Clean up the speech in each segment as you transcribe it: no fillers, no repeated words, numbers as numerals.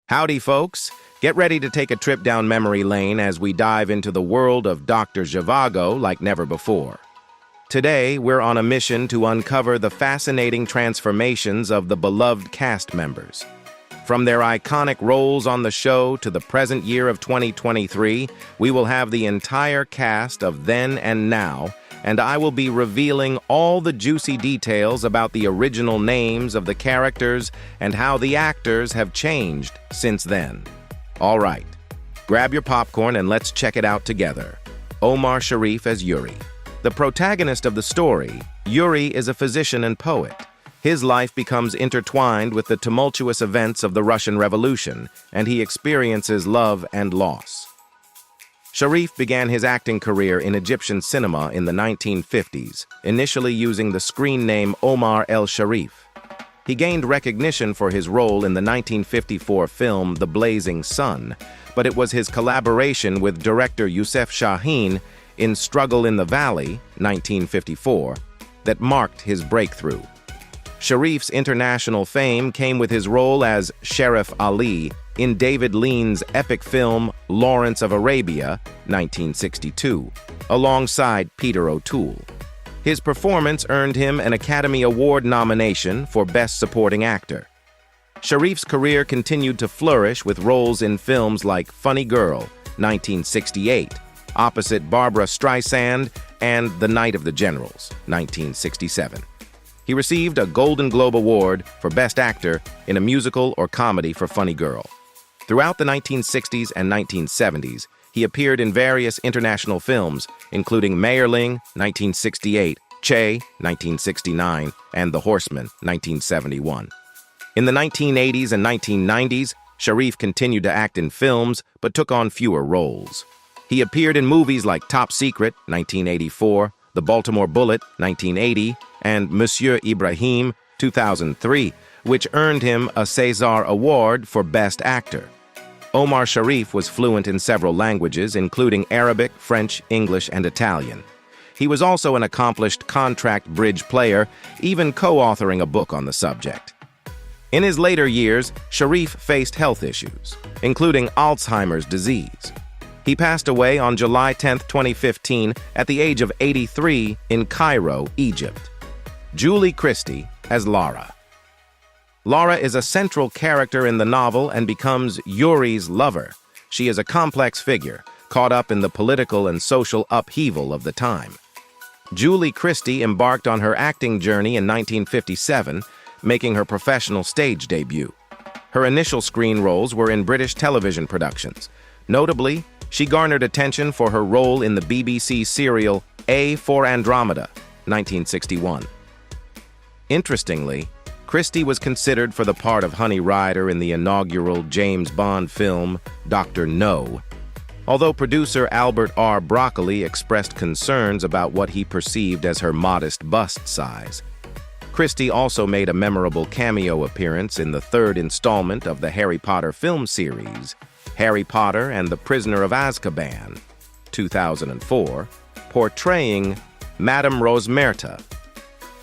Howdy, folks. Get ready to take a trip down memory lane as we dive into the world of Dr. ZHIVAGO like never before. Today, we're on a mission to uncover the fascinating transformations of the beloved cast members. From their iconic roles on the show to the present year of 2023, we will have the entire cast of Then and Now, and I will be revealing all the juicy details about the original names of the characters and how the actors have changed since then. All right, grab your popcorn and let's check it out together. Omar Sharif as Yuri. The protagonist of the story, Yuri is a physician and poet. His life becomes intertwined with the tumultuous events of the Russian Revolution, and he experiences love and loss. Sharif began his acting career in Egyptian cinema in the 1950s, initially using the screen name Omar El Sharif. He gained recognition for his role in the 1954 film The Blazing Sun, but it was his collaboration with director Youssef Chahine in Struggle in the Valley, 1954, that marked his breakthrough. Sharif's international fame came with his role as Sheriff Ali in David Lean's epic film Lawrence of Arabia, 1962, alongside Peter O'Toole. His performance earned him an Academy Award nomination for Best Supporting Actor. Sharif's career continued to flourish with roles in films like Funny Girl, 1968, opposite Barbra Streisand, and The Night of the Generals, 1967. He received a Golden Globe Award for Best Actor in a musical or comedy for Funny Girl. Throughout the 1960s and 1970s, he appeared in various international films, including Mayerling, 1968, Che, 1969, and The Horseman, 1971. In the 1980s and 1990s, Sharif continued to act in films, but took on fewer roles. He appeared in movies like Top Secret, 1984, The Baltimore Bullet, 1980, and Monsieur Ibrahim, 2003, which earned him a César Award for Best Actor. Omar Sharif was fluent in several languages, including Arabic, French, English, and Italian. He was also an accomplished contract bridge player, even co-authoring a book on the subject. In his later years, Sharif faced health issues, including Alzheimer's disease. He passed away on July 10, 2015, at the age of 83 in Cairo, Egypt. Julie Christie as Lara. Lara is a central character in the novel and becomes Yuri's lover. She is a complex figure, caught up in the political and social upheaval of the time. Julie Christie embarked on her acting journey in 1957, making her professional stage debut. Her initial screen roles were in British television productions. Notably, she garnered attention for her role in the BBC serial A for Andromeda, 1961. Interestingly, Christie was considered for the part of Honey Rider in the inaugural James Bond film Dr. No, although producer Albert R. Broccoli expressed concerns about what he perceived as her modest bust size. Christie also made a memorable cameo appearance in the third installment of the Harry Potter film series, Harry Potter and the Prisoner of Azkaban, 2004, portraying Madame Rosmerta.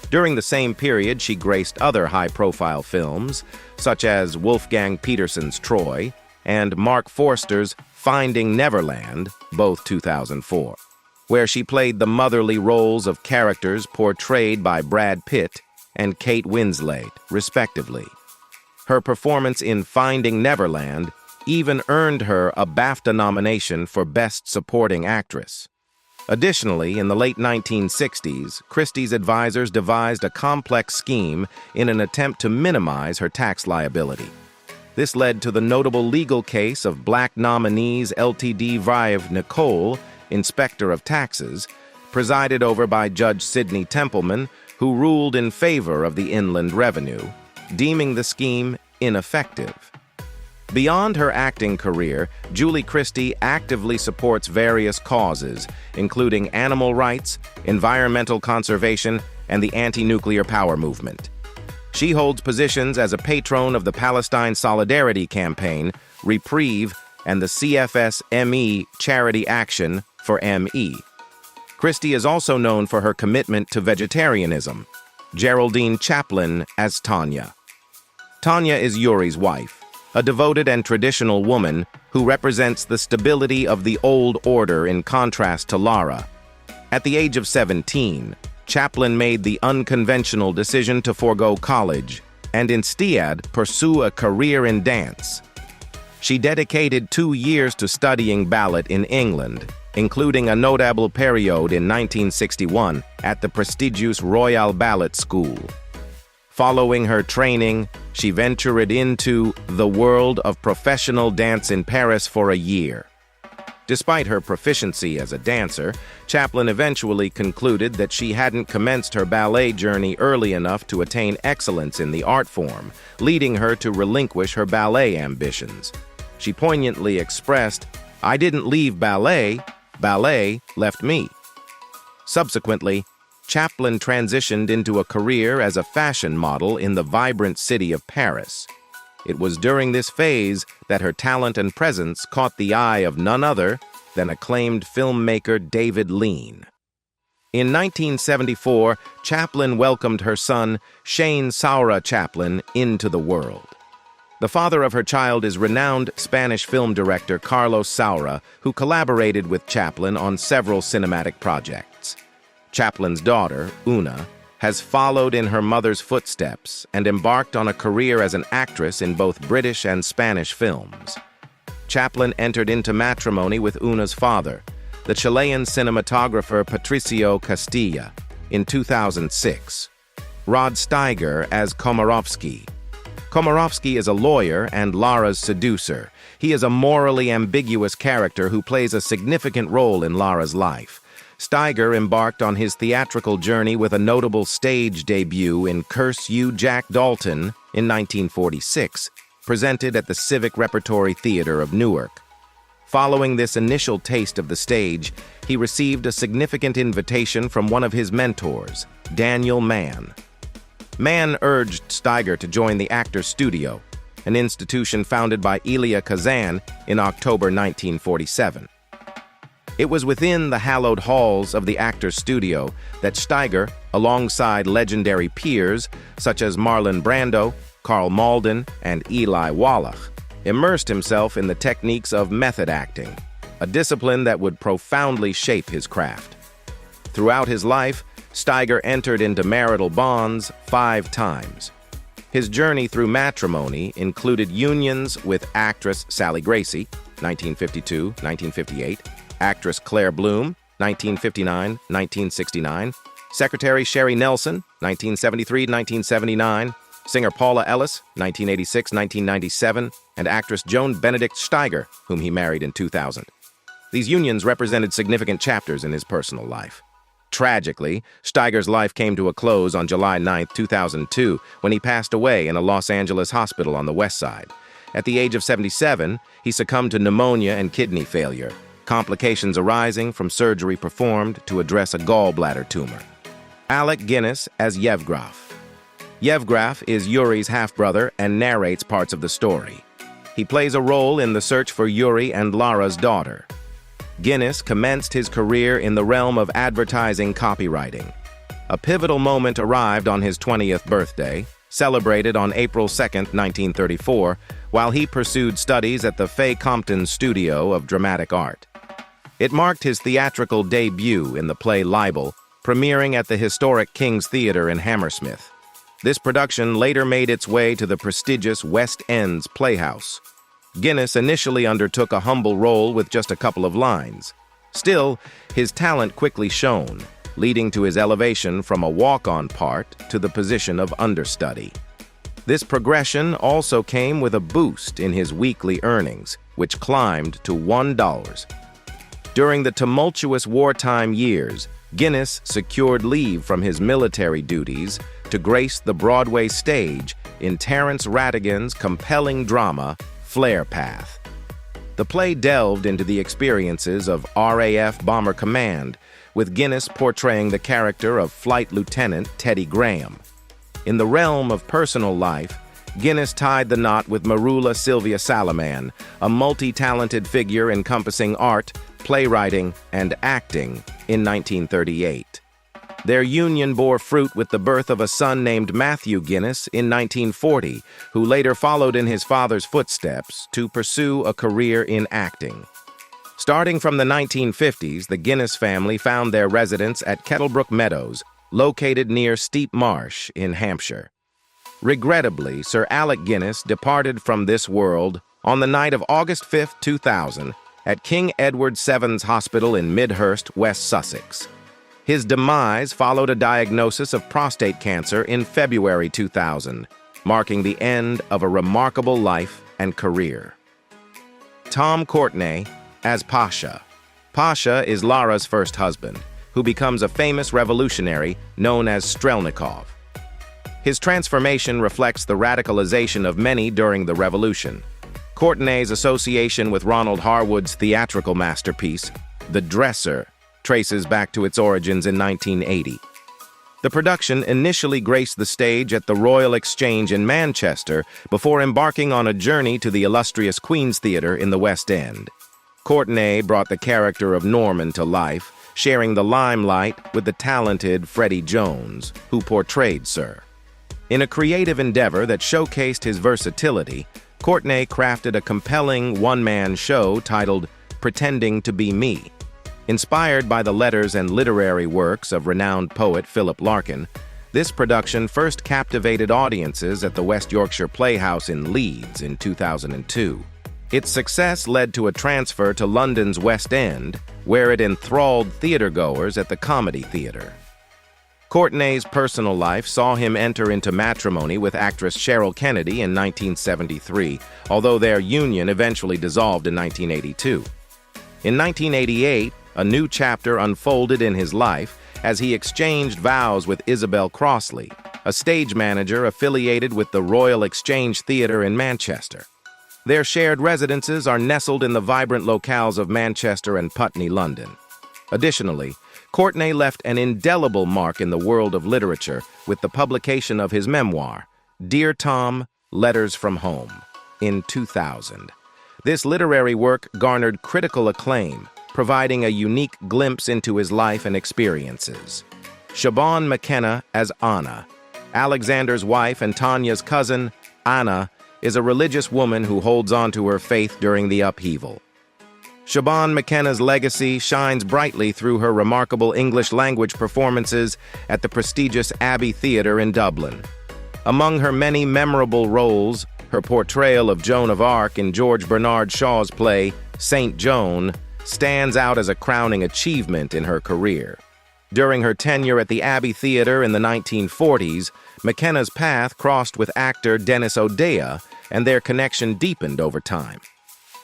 During the same period, she graced other high-profile films, such as Wolfgang Petersen's Troy and Mark Forster's Finding Neverland, both 2004, where she played the motherly roles of characters portrayed by Brad Pitt and Kate Winslet, respectively. Her performance in Finding Neverland even earned her a BAFTA nomination for Best Supporting Actress. Additionally, in the late 1960s, Christie's advisors devised a complex scheme in an attempt to minimize her tax liability. This led to the notable legal case of Black Nominees Ltd. v. Nicole, Inspector of Taxes, presided over by Judge Sidney Templeman, who ruled in favor of the Inland Revenue, deeming the scheme ineffective. Beyond her acting career, Julie Christie actively supports various causes, including animal rights, environmental conservation, and the anti-nuclear power movement. She holds positions as a patron of the Palestine Solidarity Campaign, Reprieve, and the CFS-ME Charity Action for ME. Christie is also known for her commitment to vegetarianism. Geraldine Chaplin as Tanya. Tanya is Yuri's wife, a devoted and traditional woman who represents the stability of the old order in contrast to Lara. At the age of 17, Chaplin made the unconventional decision to forego college and instead pursue a career in dance. She dedicated 2 years to studying ballet in England, including a notable period in 1961 at the prestigious Royal Ballet School. Following her training, she ventured into the world of professional dance in Paris for a year. Despite her proficiency as a dancer, Chaplin eventually concluded that she hadn't commenced her ballet journey early enough to attain excellence in the art form, leading her to relinquish her ballet ambitions. She poignantly expressed, "I didn't leave ballet, ballet left me." Subsequently, Chaplin transitioned into a career as a fashion model in the vibrant city of Paris. It was during this phase that her talent and presence caught the eye of none other than acclaimed filmmaker David Lean. In 1974, Chaplin welcomed her son, Shane Saura Chaplin, into the world. The father of her child is renowned Spanish film director Carlos Saura, who collaborated with Chaplin on several cinematic projects. Chaplin's daughter, Una, has followed in her mother's footsteps and embarked on a career as an actress in both British and Spanish films. Chaplin entered into matrimony with Una's father, the Chilean cinematographer Patricio Castilla, in 2006. Rod Steiger as Komorowski. Komorowski is a lawyer and Lara's seducer. He is a morally ambiguous character who plays a significant role in Lara's life. Steiger embarked on his theatrical journey with a notable stage debut in Curse You, Jack Dalton in 1946, presented at the Civic Repertory Theater of Newark. Following this initial taste of the stage, he received a significant invitation from one of his mentors, Daniel Mann. Mann urged Steiger to join the Actors Studio, an institution founded by Elia Kazan in October 1947. It was within the hallowed halls of the Actors Studio that Steiger, alongside legendary peers such as Marlon Brando, Karl Malden, and Eli Wallach, immersed himself in the techniques of method acting, a discipline that would profoundly shape his craft. Throughout his life, Steiger entered into marital bonds 5 times. His journey through matrimony included unions with actress Sally Gracie, 1952-1958, actress Claire Bloom, 1959-1969, Secretary Sherry Nelson, 1973-1979, singer Paula Ellis, 1986-1997, and actress Joan Benedict Steiger, whom he married in 2000. These unions represented significant chapters in his personal life. Tragically, Steiger's life came to a close on July 9, 2002, when he passed away in a Los Angeles hospital on the West Side. At the age of 77, he succumbed to pneumonia and kidney failure, complications arising from surgery performed to address a gallbladder tumor. Alec Guinness as Yevgraf. Yevgraf is Yuri's half-brother and narrates parts of the story. He plays a role in the search for Yuri and Lara's daughter. Guinness commenced his career in the realm of advertising copywriting. A pivotal moment arrived on his 20th birthday, celebrated on April 2, 1934, while he pursued studies at the Fay Compton Studio of Dramatic Art. It marked his theatrical debut in the play Libel, premiering at the historic King's Theatre in Hammersmith. This production later made its way to the prestigious West End's Playhouse. Guinness initially undertook a humble role with just a couple of lines. Still, his talent quickly shone, leading to his elevation from a walk-on part to the position of understudy. This progression also came with a boost in his weekly earnings, which climbed to $1. During the tumultuous wartime years, Guinness secured leave from his military duties to grace the Broadway stage in Terence Rattigan's compelling drama, Flare Path. The play delved into the experiences of RAF Bomber Command, with Guinness portraying the character of Flight Lieutenant Teddy Graham. In the realm of personal life, Guinness tied the knot with Marula Sylvia Salaman, a multi-talented figure encompassing art, playwriting, and acting in 1938. Their union bore fruit with the birth of a son named Matthew Guinness in 1940, who later followed in his father's footsteps to pursue a career in acting. Starting from the 1950s, the Guinness family found their residence at Kettlebrook Meadows, located near Steep Marsh in Hampshire. Regrettably, Sir Alec Guinness departed from this world on the night of August 5, 2000, at King Edward VII's Hospital in Midhurst, West Sussex. His demise followed a diagnosis of prostate cancer in February 2000, marking the end of a remarkable life and career. Tom Courtenay as Pasha. Pasha is Lara's first husband, who becomes a famous revolutionary known as Strelnikov. His transformation reflects the radicalization of many during the revolution. Courtenay's association with Ronald Harwood's theatrical masterpiece, The Dresser, traces back to its origins in 1980. The production initially graced the stage at the Royal Exchange in Manchester before embarking on a journey to the illustrious Queen's Theatre in the West End. Courtenay brought the character of Norman to life, sharing the limelight with the talented Freddie Jones, who portrayed Sir. In a creative endeavor that showcased his versatility, Courtenay crafted a compelling one-man show titled Pretending to Be Me. Inspired by the letters and literary works of renowned poet Philip Larkin, this production first captivated audiences at the West Yorkshire Playhouse in Leeds in 2002. Its success led to a transfer to London's West End, where it enthralled theatergoers at the Comedy Theatre. Courtenay's personal life saw him enter into matrimony with actress Cheryl Kennedy in 1973, although their union eventually dissolved in 1982. In 1988, a new chapter unfolded in his life as he exchanged vows with Isabel Crossley, a stage manager affiliated with the Royal Exchange Theatre in Manchester. Their shared residences are nestled in the vibrant locales of Manchester and Putney, London. Additionally, Courtenay left an indelible mark in the world of literature with the publication of his memoir, Dear Tom, Letters from Home, in 2000. This literary work garnered critical acclaim, providing a unique glimpse into his life and experiences. Sioban McKenna as Anna. Alexander's wife and Tanya's cousin, Anna, is a religious woman who holds on to her faith during the upheaval. Sioban McKenna's legacy shines brightly through her remarkable English language performances at the prestigious Abbey Theatre in Dublin. Among her many memorable roles, her portrayal of Joan of Arc in George Bernard Shaw's play, Saint Joan, stands out as a crowning achievement in her career. During her tenure at the Abbey Theatre in the 1940s, McKenna's path crossed with actor Dennis O'Dea, and their connection deepened over time.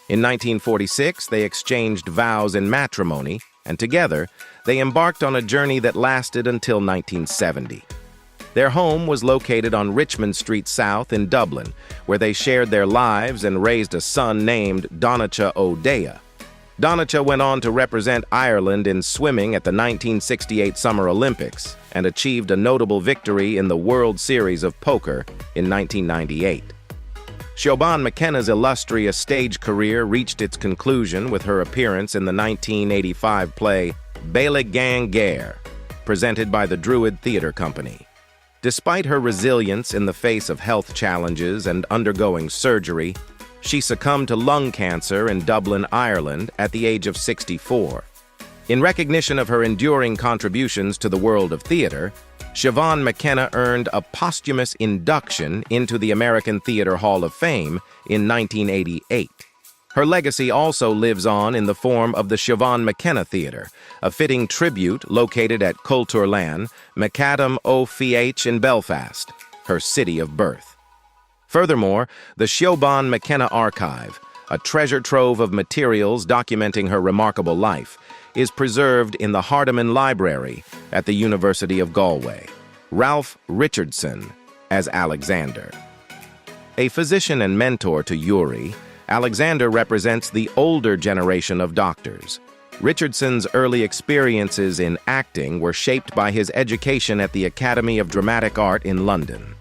In 1946, they exchanged vows in matrimony, and together, they embarked on a journey that lasted until 1970. Their home was located on Richmond Street South in Dublin, where they shared their lives and raised a son named Donnacha O'Dea. Donnacha went on to represent Ireland in swimming at the 1968 Summer Olympics and achieved a notable victory in the World Series of Poker in 1998. Sioban McKenna's illustrious stage career reached its conclusion with her appearance in the 1985 play Bailey Gang Gair, presented by the Druid Theatre Company. Despite her resilience in the face of health challenges and undergoing surgery, she succumbed to lung cancer in Dublin, Ireland, at the age of 64. In recognition of her enduring contributions to the world of theater, Sioban McKenna earned a posthumous induction into the American Theatre Hall of Fame in 1988. Her legacy also lives on in the form of the Sioban McKenna Theatre, a fitting tribute located at Culturlan, Macadam Ó Fiach in Belfast, her city of birth. Furthermore, the Sioban McKenna Archive, a treasure trove of materials documenting her remarkable life, is preserved in the Hardiman Library at the University of Galway. Ralph Richardson as Alexander. A physician and mentor to Yuri, Alexander represents the older generation of doctors. Richardson's early experiences in acting were shaped by his education at the Academy of Dramatic Art in London.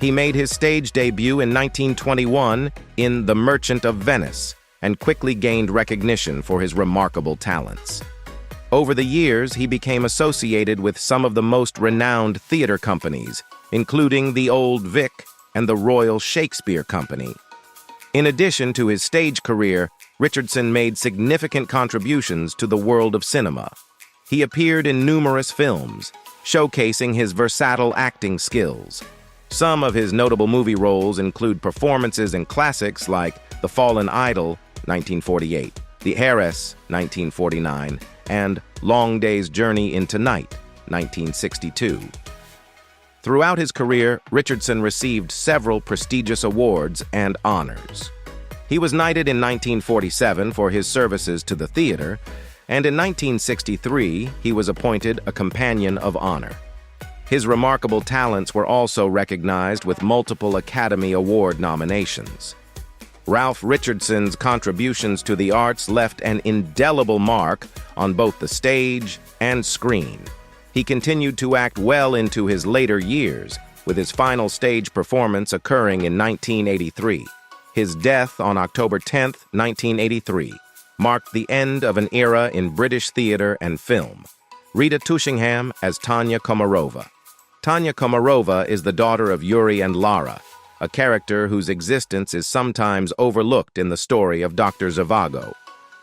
He made his stage debut in 1921 in The Merchant of Venice and quickly gained recognition for his remarkable talents. Over the years, he became associated with some of the most renowned theater companies, including the Old Vic and the Royal Shakespeare Company. In addition to his stage career, Richardson made significant contributions to the world of cinema. He appeared in numerous films, showcasing his versatile acting skills. Some of his notable movie roles include performances in classics like The Fallen Idol, 1948, The Heiress, 1949, and Long Day's Journey into Night, 1962. Throughout his career, Richardson received several prestigious awards and honors. He was knighted in 1947 for his services to the theater, and in 1963, he was appointed a Companion of Honor. His remarkable talents were also recognized with multiple Academy Award nominations. Ralph Richardson's contributions to the arts left an indelible mark on both the stage and screen. He continued to act well into his later years, with his final stage performance occurring in 1983. His death on October 10, 1983, marked the end of an era in British theater and film. Rita Tushingham as Tanya Komarova. Tanya Komarova is the daughter of Yuri and Lara, a character whose existence is sometimes overlooked in the story of Dr. ZHIVAGO.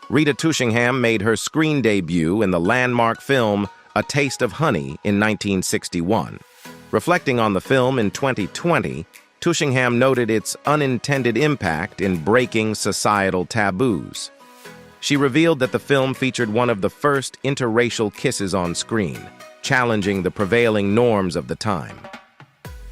Rita Tushingham made her screen debut in the landmark film A Taste of Honey in 1961. Reflecting on the film in 2020, Tushingham noted its unintended impact in breaking societal taboos. She revealed that the film featured one of the first interracial kisses on screen, challenging the prevailing norms of the time.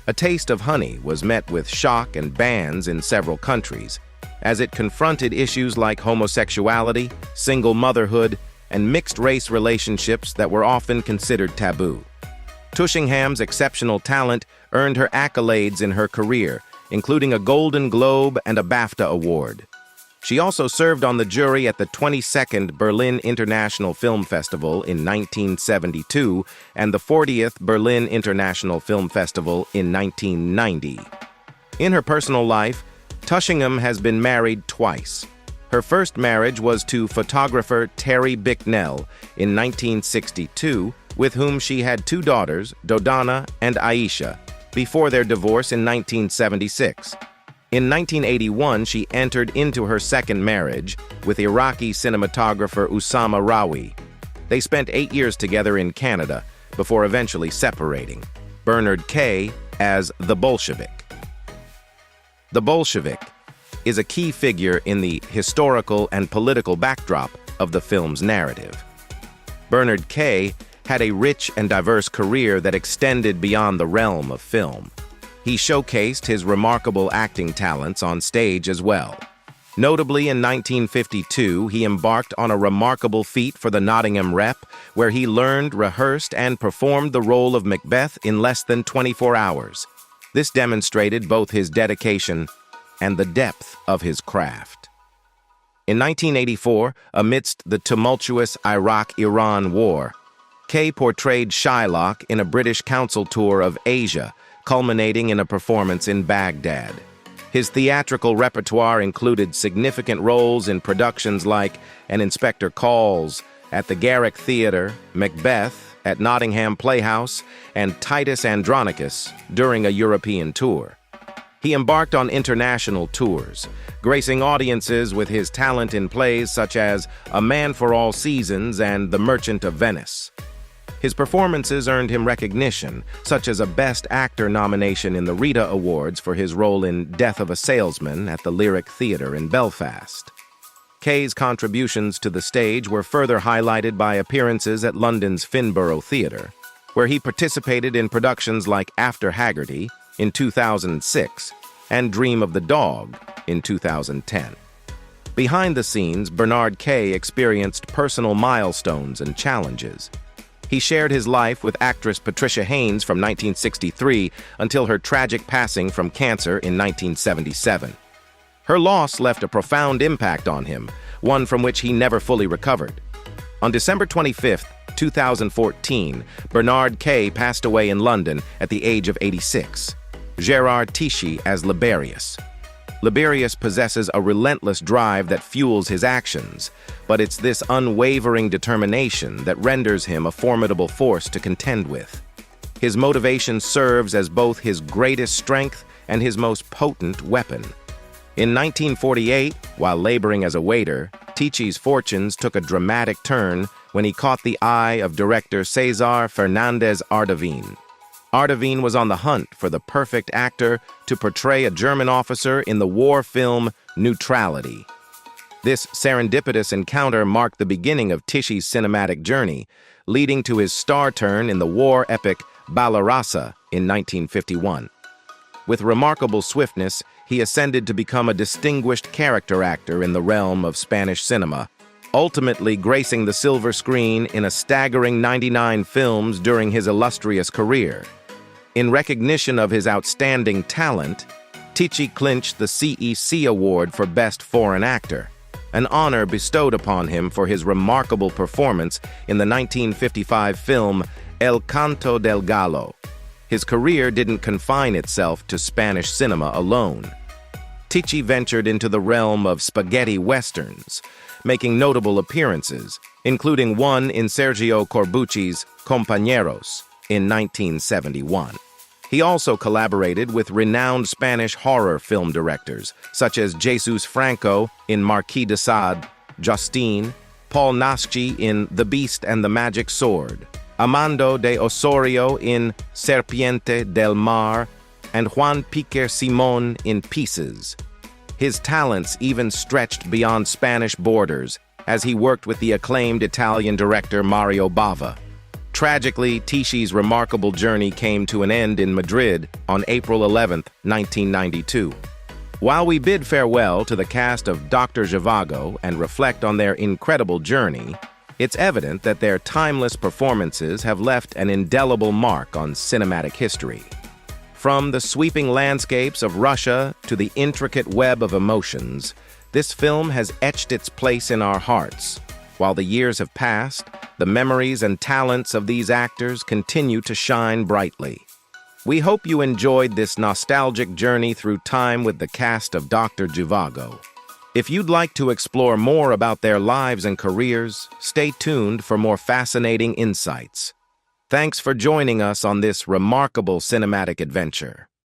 A Taste of Honey was met with shock and bans in several countries, as it confronted issues like homosexuality, single motherhood, and mixed-race relationships that were often considered taboo. Tushingham's exceptional talent earned her accolades in her career, including a Golden Globe and a BAFTA award. She also served on the jury at the 22nd Berlin International Film Festival in 1972 and the 40th Berlin International Film Festival in 1990. In her personal life, Tushingham has been married twice. Her first marriage was to photographer Terry Bicknell in 1962, with whom she had two daughters, Dodana and Aisha, before their divorce in 1976. In 1981, she entered into her second marriage with Iraqi cinematographer Usama Rawi. They spent 8 years together in Canada before eventually separating. Bernard Kay as the Bolshevik. The Bolshevik is a key figure in the historical and political backdrop of the film's narrative. Bernard Kay had a rich and diverse career that extended beyond the realm of film. He showcased his remarkable acting talents on stage as well. Notably, in 1952, he embarked on a remarkable feat for the Nottingham Rep, where he learned, rehearsed, and performed the role of Macbeth in less than 24 hours. This demonstrated both his dedication and the depth of his craft. In 1984, amidst the tumultuous Iraq-Iran war, Kay portrayed Shylock in a British council tour of Asia, culminating in a performance in Baghdad. His theatrical repertoire included significant roles in productions like An Inspector Calls at the Garrick Theatre, Macbeth at Nottingham Playhouse, and Titus Andronicus during a European tour. He embarked on international tours, gracing audiences with his talent in plays such as A Man for All Seasons and The Merchant of Venice. His performances earned him recognition, such as a Best Actor nomination in the Rita Awards for his role in Death of a Salesman at the Lyric Theatre in Belfast. Kay's contributions to the stage were further highlighted by appearances at London's Finborough Theatre, where he participated in productions like After Haggerty in 2006 and Dream of the Dog in 2010. Behind the scenes, Bernard Kay experienced personal milestones and challenges. He shared his life with actress Patricia Haynes from 1963 until her tragic passing from cancer in 1977. Her loss left a profound impact on him, one from which he never fully recovered. On December 25, 2014, Bernard Kay passed away in London at the age of 86. Gerard Tichy as Liberius. Liberius possesses a relentless drive that fuels his actions, but it's this unwavering determination that renders him a formidable force to contend with. His motivation serves as both his greatest strength and his most potent weapon. In 1948, while laboring as a waiter, Tichy's fortunes took a dramatic turn when he caught the eye of director Cesar Fernandez Ardavin. Ardavin was on the hunt for the perfect actor to portray a German officer in the war film Neutrality. This serendipitous encounter marked the beginning of Tichy's cinematic journey, leading to his star turn in the war epic Balarasa in 1951. With remarkable swiftness, he ascended to become a distinguished character actor in the realm of Spanish cinema, ultimately gracing the silver screen in a staggering 99 films during his illustrious career. In recognition of his outstanding talent, Tichy clinched the CEC Award for Best Foreign Actor, an honor bestowed upon him for his remarkable performance in the 1955 film El Canto del Gallo. His career didn't confine itself to Spanish cinema alone. Tichy ventured into the realm of spaghetti westerns, making notable appearances, including one in Sergio Corbucci's Compañeros in 1971. He also collaborated with renowned Spanish horror film directors, such as Jesus Franco in Marquis de Sade, Justine, Paul Naschy in The Beast and the Magic Sword, Armando de Osorio in Serpiente del Mar, and Juan Piquer Simón in Pieces. His talents even stretched beyond Spanish borders as he worked with the acclaimed Italian director Mario Bava. Tragically, Tichy's remarkable journey came to an end in Madrid on April 11, 1992. While we bid farewell to the cast of Dr. Zhivago and reflect on their incredible journey, it's evident that their timeless performances have left an indelible mark on cinematic history. From the sweeping landscapes of Russia to the intricate web of emotions, this film has etched its place in our hearts. While the years have passed, the memories and talents of these actors continue to shine brightly. We hope you enjoyed this nostalgic journey through time with the cast of Dr. Zhivago. If you'd like to explore more about their lives and careers, stay tuned for more fascinating insights. Thanks for joining us on this remarkable cinematic adventure.